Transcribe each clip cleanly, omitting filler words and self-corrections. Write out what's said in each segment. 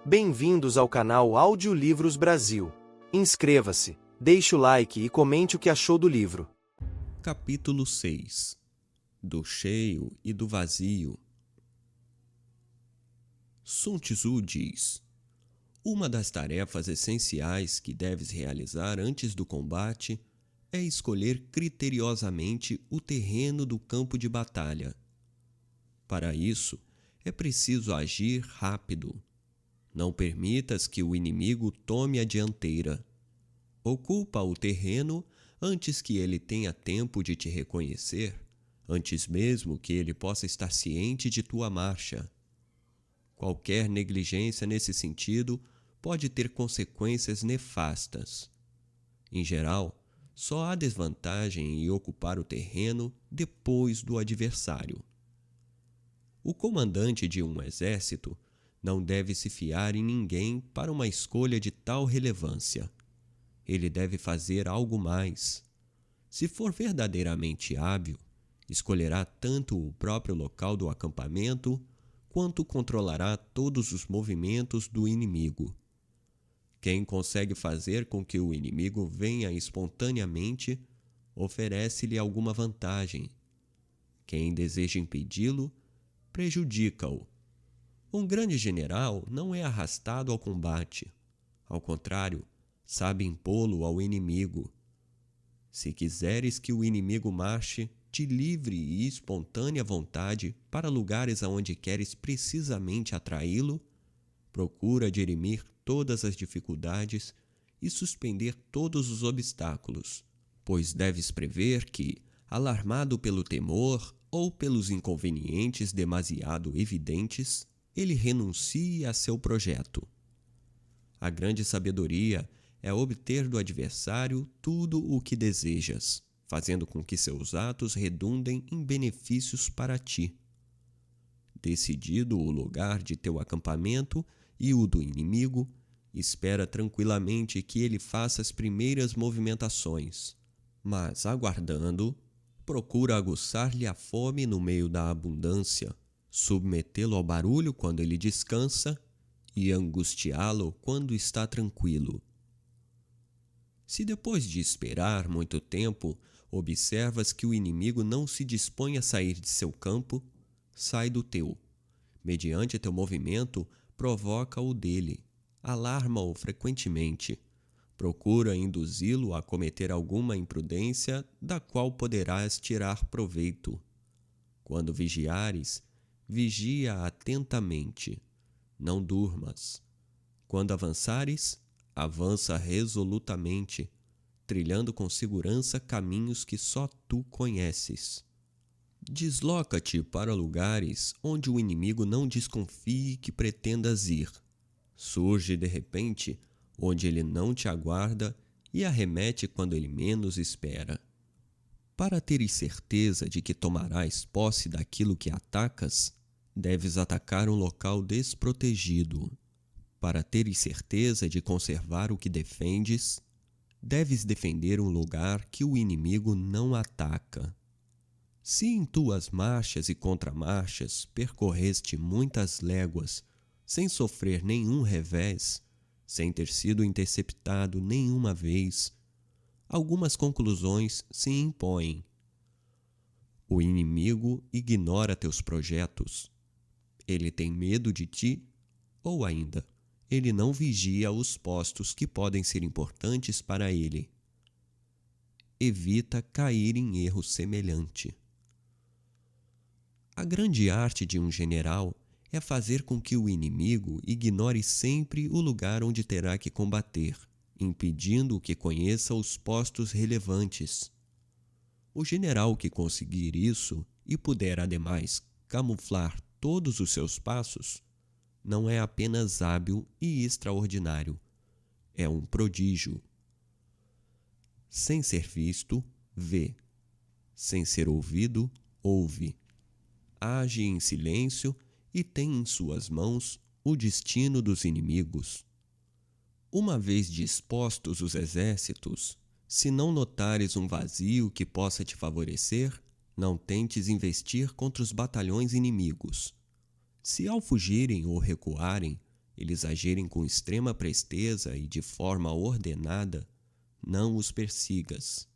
Bem-vindos ao canal Audiolivros Brasil. Inscreva-se, deixe o like e comente o que achou do livro. Capítulo 6 Do cheio e do vazio. Sun Tzu diz: uma das tarefas essenciais que deves realizar antes do combate é escolher criteriosamente o terreno do campo de batalha. Para isso, é preciso agir rápido. Não permitas que o inimigo tome a dianteira. Ocupa o terreno antes que ele tenha tempo de te reconhecer, antes mesmo que ele possa estar ciente de tua marcha. Qualquer negligência nesse sentido pode ter consequências nefastas. Em geral, só há desvantagem em ocupar o terreno depois do adversário. O comandante de um exército não deve se fiar em ninguém para uma escolha de tal relevância. Ele deve fazer algo mais. Se for verdadeiramente hábil, escolherá tanto o próprio local do acampamento, quanto controlará todos os movimentos do inimigo. Quem consegue fazer com que o inimigo venha espontaneamente, oferece-lhe alguma vantagem. Quem deseja impedi-lo, prejudica-o. Um grande general não é arrastado ao combate. Ao contrário, sabe impô-lo ao inimigo. Se quiseres que o inimigo marche de livre e espontânea vontade para lugares aonde queres precisamente atraí-lo, procura dirimir todas as dificuldades e suspender todos os obstáculos, pois deves prever que, alarmado pelo temor ou pelos inconvenientes demasiado evidentes, ele renuncie a seu projeto. A grande sabedoria é obter do adversário tudo o que desejas, fazendo com que seus atos redundem em benefícios para ti. Decidido o lugar de teu acampamento e o do inimigo, espera tranquilamente que ele faça as primeiras movimentações, mas, aguardando, procura aguçar-lhe a fome no meio da abundância, submetê-lo ao barulho quando ele descansa e angustiá-lo quando está tranquilo. Se depois de esperar muito tempo, observas que o inimigo não se dispõe a sair de seu campo, sai do teu. Mediante teu movimento, provoca o dele, alarma-o frequentemente, procura induzi-lo a cometer alguma imprudência da qual poderás tirar proveito. Quando vigiares, vigia atentamente, não durmas. Quando avançares, avança resolutamente, trilhando com segurança caminhos que só tu conheces. Desloca-te para lugares onde o inimigo não desconfie que pretendas ir. Surge de repente onde ele não te aguarda e arremete quando ele menos espera. Para teres certeza de que tomarás posse daquilo que atacas, deves atacar um local desprotegido. Para teres certeza de conservar o que defendes, deves defender um lugar que o inimigo não ataca. Se em tuas marchas e contramarchas percorreste muitas léguas, sem sofrer nenhum revés, sem ter sido interceptado nenhuma vez, algumas conclusões se impõem. O inimigo ignora teus projetos. Ele tem medo de ti, ou ainda, ele não vigia os postos que podem ser importantes para ele. Evita cair em erro semelhante. A grande arte de um general é fazer com que o inimigo ignore sempre o lugar onde terá que combater, impedindo que conheça os postos relevantes. O general que conseguir isso e puder, ademais, camuflar todos os seus passos, não é apenas hábil e extraordinário, é um prodígio. Sem ser visto, vê. Sem ser ouvido, ouve. Age em silêncio e tem em suas mãos o destino dos inimigos. Uma vez dispostos os exércitos, se não notares um vazio que possa te favorecer, não tentes investir contra os batalhões inimigos. Se ao fugirem ou recuarem, eles agirem com extrema presteza e de forma ordenada, não os persigas.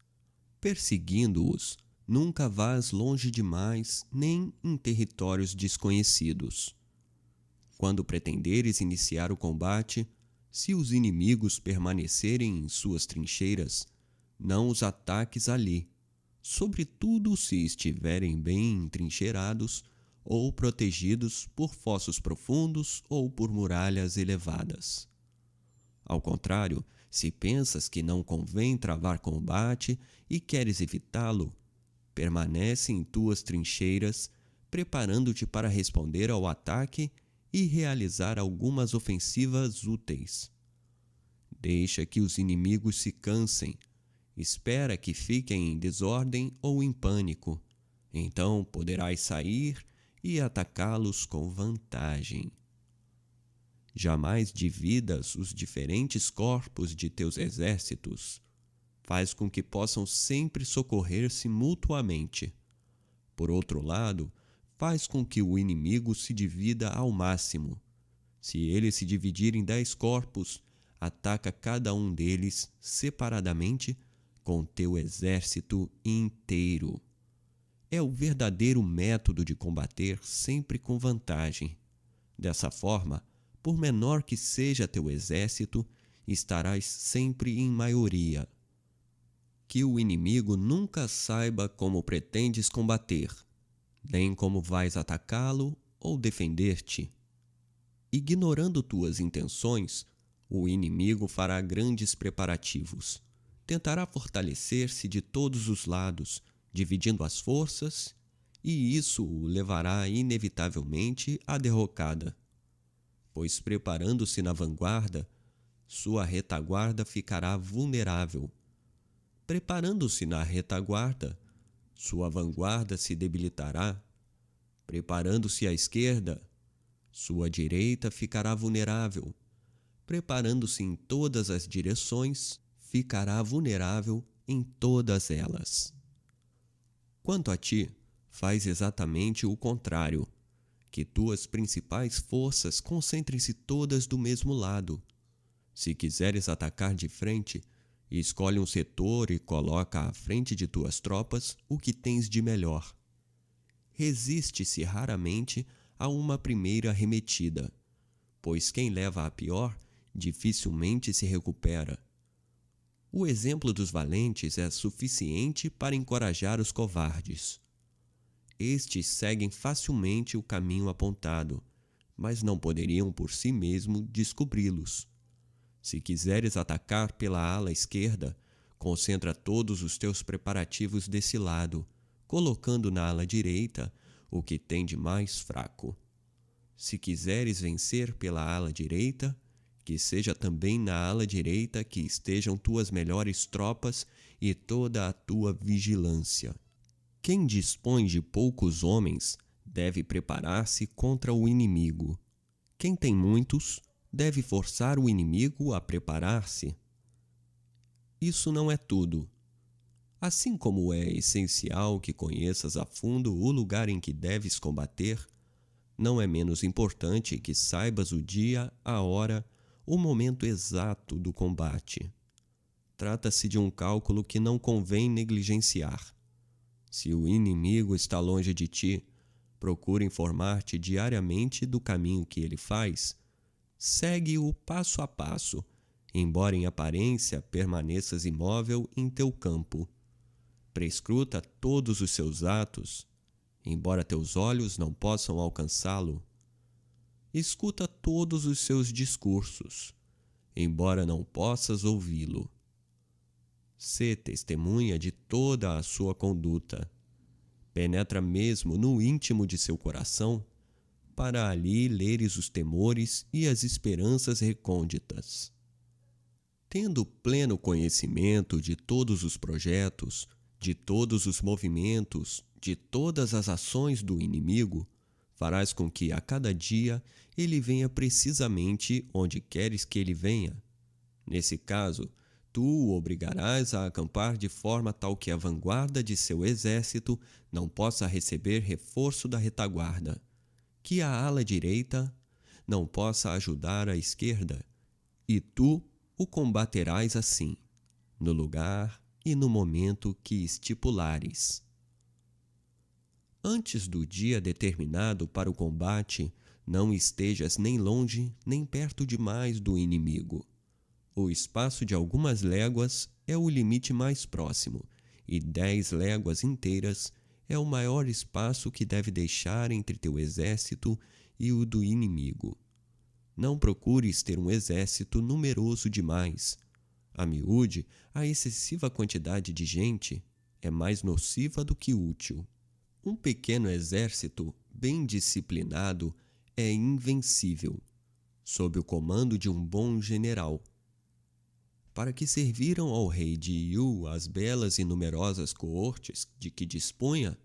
Perseguindo-os, nunca vás longe demais, nem em territórios desconhecidos. Quando pretenderes iniciar o combate, se os inimigos permanecerem em suas trincheiras, não os ataques ali, sobretudo se estiverem bem entrincheirados ou protegidos por fossos profundos ou por muralhas elevadas. Ao contrário, se pensas que não convém travar combate e queres evitá-lo, permanece em tuas trincheiras, preparando-te para responder ao ataque e realizar algumas ofensivas úteis. Deixa que os inimigos se cansem, espera que fiquem em desordem ou em pânico, então poderás sair e atacá-los com vantagem. Jamais dividas os diferentes corpos de teus exércitos. Faz com que possam sempre socorrer-se mutuamente. Por outro lado, faz com que o inimigo se divida ao máximo. Se ele se dividir em 10 corpos, ataca cada um deles separadamente com teu exército inteiro. É o verdadeiro método de combater sempre com vantagem. Dessa forma, por menor que seja teu exército, estarás sempre em maioria. Que o inimigo nunca saiba como pretendes combater, nem como vais atacá-lo ou defender-te. Ignorando tuas intenções, o inimigo fará grandes preparativos. Tentará fortalecer-se de todos os lados, dividindo as forças, e isso o levará inevitavelmente à derrocada. Pois preparando-se na vanguarda, sua retaguarda ficará vulnerável. Preparando-se na retaguarda, sua vanguarda se debilitará. Preparando-se à esquerda, sua direita ficará vulnerável. Preparando-se em todas as direções, ficará vulnerável em todas elas. Quanto a ti, faz exatamente o contrário. Que tuas principais forças concentrem-se todas do mesmo lado. Se quiseres atacar de frente, escolhe um setor e coloca à frente de tuas tropas o que tens de melhor. Resiste-se raramente a uma primeira arremetida, pois quem leva a pior dificilmente se recupera. O exemplo dos valentes é suficiente para encorajar os covardes. Estes seguem facilmente o caminho apontado, mas não poderiam por si mesmo descobri-los. Se quiseres atacar pela ala esquerda, concentra todos os teus preparativos desse lado, colocando na ala direita o que tem de mais fraco. Se quiseres vencer pela ala direita, que seja também na ala direita que estejam tuas melhores tropas e toda a tua vigilância. Quem dispõe de poucos homens deve preparar-se contra o inimigo. Quem tem muitos deve forçar o inimigo a preparar-se. Isso não é tudo. Assim como é essencial que conheças a fundo o lugar em que deves combater, não é menos importante que saibas o dia, a hora, o momento exato do combate. Trata-se de um cálculo que não convém negligenciar. Se o inimigo está longe de ti, procura informar-te diariamente do caminho que ele faz. Segue-o passo a passo, embora em aparência permaneças imóvel em teu campo. Prescruta todos os seus atos, embora teus olhos não possam alcançá-lo. Escuta todos os seus discursos, embora não possas ouvi-lo. Sê testemunha de toda a sua conduta. Penetra mesmo no íntimo de seu coração, para ali leres os temores e as esperanças recônditas. Tendo pleno conhecimento de todos os projetos, de todos os movimentos, de todas as ações do inimigo, farás com que a cada dia ele venha precisamente onde queres que ele venha. Nesse caso, tu o obrigarás a acampar de forma tal que a vanguarda de seu exército não possa receber reforço da retaguarda, que a ala direita não possa ajudar a esquerda, e tu o combaterás assim, no lugar e no momento que estipulares. Antes do dia determinado para o combate, não estejas nem longe nem perto demais do inimigo. O espaço de algumas léguas é o limite mais próximo, e 10 léguas inteiras é o maior espaço que deve deixar entre teu exército e o do inimigo. Não procures ter um exército numeroso demais. A miúde, a excessiva quantidade de gente é mais nociva do que útil. Um pequeno exército bem disciplinado é invencível, sob o comando de um bom general. Para que serviram ao rei de Yu as belas e numerosas coortes de que dispunha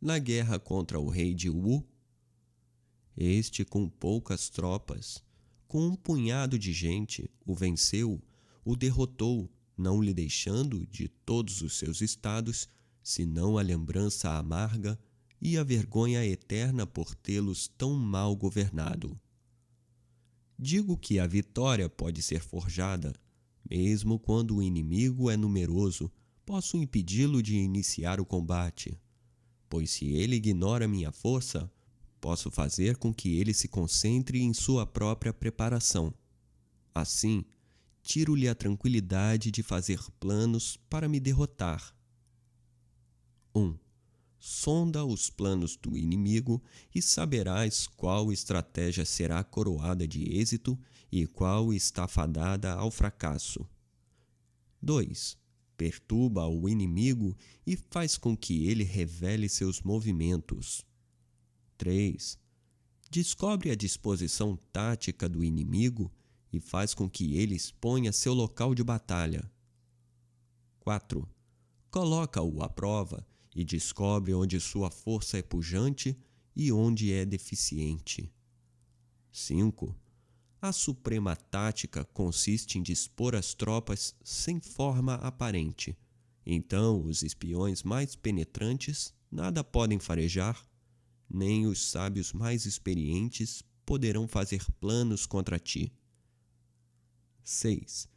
na guerra contra o rei de Wu? Este, com poucas tropas, com um punhado de gente, o venceu, o derrotou, não lhe deixando de todos os seus estados, senão a lembrança amarga e a vergonha eterna por tê-los tão mal governado. Digo que a vitória pode ser forjada, mesmo quando o inimigo é numeroso, posso impedi-lo de iniciar o combate, pois se ele ignora minha força, posso fazer com que ele se concentre em sua própria preparação. Assim, tiro-lhe a tranquilidade de fazer planos para me derrotar. 1. Sonda os planos do inimigo e saberás qual estratégia será coroada de êxito e qual está fadada ao fracasso. 2. Perturba o inimigo e faz com que ele revele seus movimentos. 3. Descobre a disposição tática do inimigo e faz com que ele exponha seu local de batalha. 4. Coloca-o à prova e descobre onde sua força é pujante e onde é deficiente. 5. A suprema tática consiste em dispor as tropas sem forma aparente. Então, os espiões mais penetrantes nada podem farejar, nem os sábios mais experientes poderão fazer planos contra ti. 6.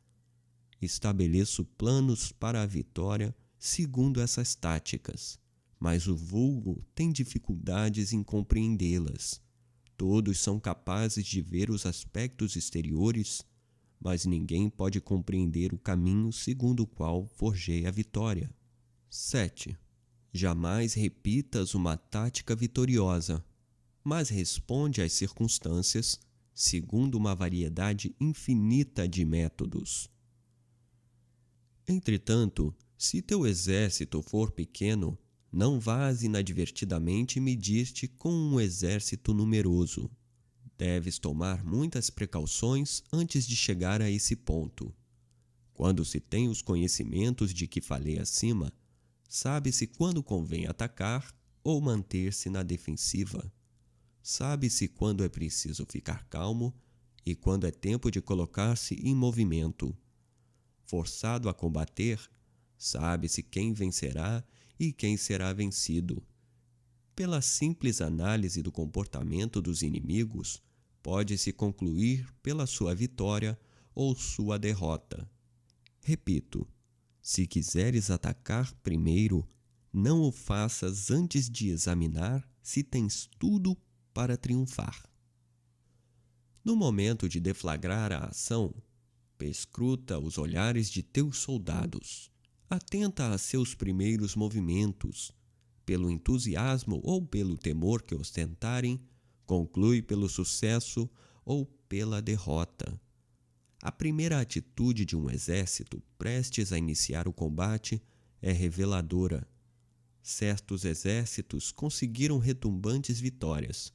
Estabeleço planos para a vitória segundo essas táticas, mas o vulgo tem dificuldades em compreendê-las. Todos são capazes de ver os aspectos exteriores, mas ninguém pode compreender o caminho segundo o qual forjei a vitória. 7. Jamais repitas uma tática vitoriosa, mas responde às circunstâncias segundo uma variedade infinita de métodos. Entretanto, se teu exército for pequeno, não vás inadvertidamente medir-te com um exército numeroso. Deves tomar muitas precauções antes de chegar a esse ponto. Quando se tem os conhecimentos de que falei acima, sabe-se quando convém atacar ou manter-se na defensiva. Sabe-se quando é preciso ficar calmo e quando é tempo de colocar-se em movimento. Forçado a combater, sabe-se quem vencerá e quem será vencido. Pela simples análise do comportamento dos inimigos, pode-se concluir pela sua vitória ou sua derrota. Repito, se quiseres atacar primeiro, não o faças antes de examinar se tens tudo para triunfar. No momento de deflagrar a ação, perscruta os olhares de teus soldados. Atenta a seus primeiros movimentos. Pelo entusiasmo ou pelo temor que ostentarem, conclui pelo sucesso ou pela derrota. A primeira atitude de um exército prestes a iniciar o combate é reveladora. Certos exércitos conseguiram retumbantes vitórias,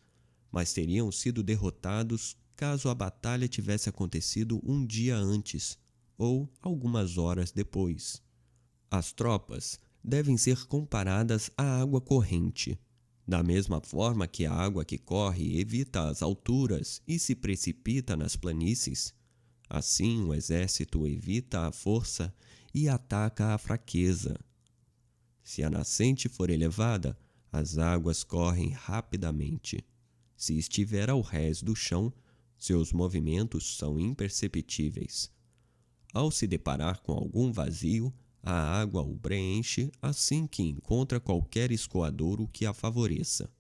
mas teriam sido derrotados caso a batalha tivesse acontecido um dia antes ou algumas horas depois. As tropas devem ser comparadas à água corrente. Da mesma forma que a água que corre evita as alturas e se precipita nas planícies, assim o exército evita a força e ataca a fraqueza. Se a nascente for elevada, as águas correm rapidamente. Se estiver ao rés do chão, Seus movimentos são imperceptíveis. Ao se deparar com algum vazio, a água o preenche assim que encontra qualquer escoadouro que a favoreça.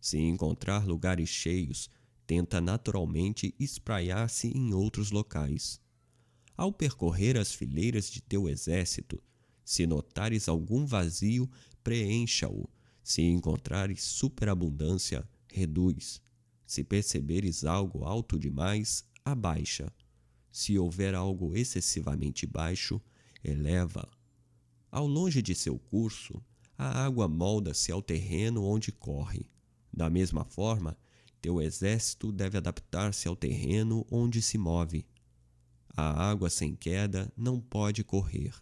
Se encontrar lugares cheios, tenta naturalmente espraiar-se em outros locais. Ao percorrer as fileiras de teu exército, se notares algum vazio, preencha-o. Se encontrares superabundância, reduz. Se perceberes algo alto demais, abaixa. Se houver algo excessivamente baixo, eleva. Ao longe de seu curso, a água molda-se ao terreno onde corre. Da mesma forma, teu exército deve adaptar-se ao terreno onde se move. A água sem queda não pode correr.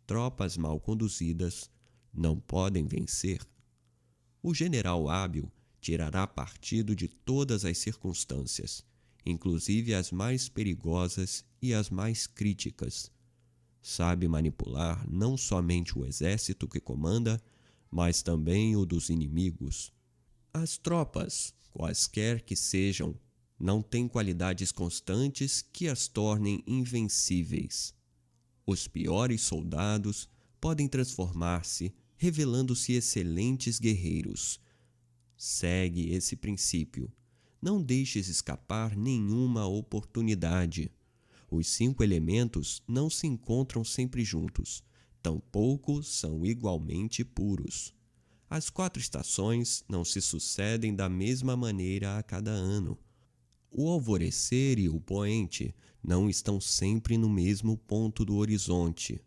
Tropas mal conduzidas não podem vencer. O general hábil tirará partido de todas as circunstâncias, inclusive as mais perigosas e as mais críticas. Sabe manipular não somente o exército que comanda, mas também o dos inimigos. As tropas, quaisquer que sejam, não têm qualidades constantes que as tornem invencíveis. Os piores soldados podem transformar-se, revelando-se excelentes guerreiros. Segue esse princípio. Não deixes escapar nenhuma oportunidade. Os 5 elementos não se encontram sempre juntos, tampouco são igualmente puros. As 4 estações não se sucedem da mesma maneira a cada ano. O alvorecer e o poente não estão sempre no mesmo ponto do horizonte.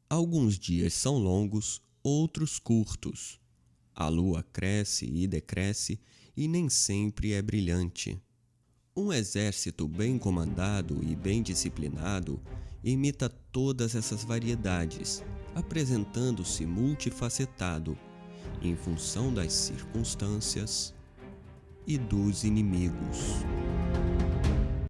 Alguns dias são longos, outros curtos. A lua cresce e decresce e nem sempre é brilhante. Um exército bem comandado e bem disciplinado imita todas essas variedades, apresentando-se multifacetado, em função das circunstâncias e dos inimigos.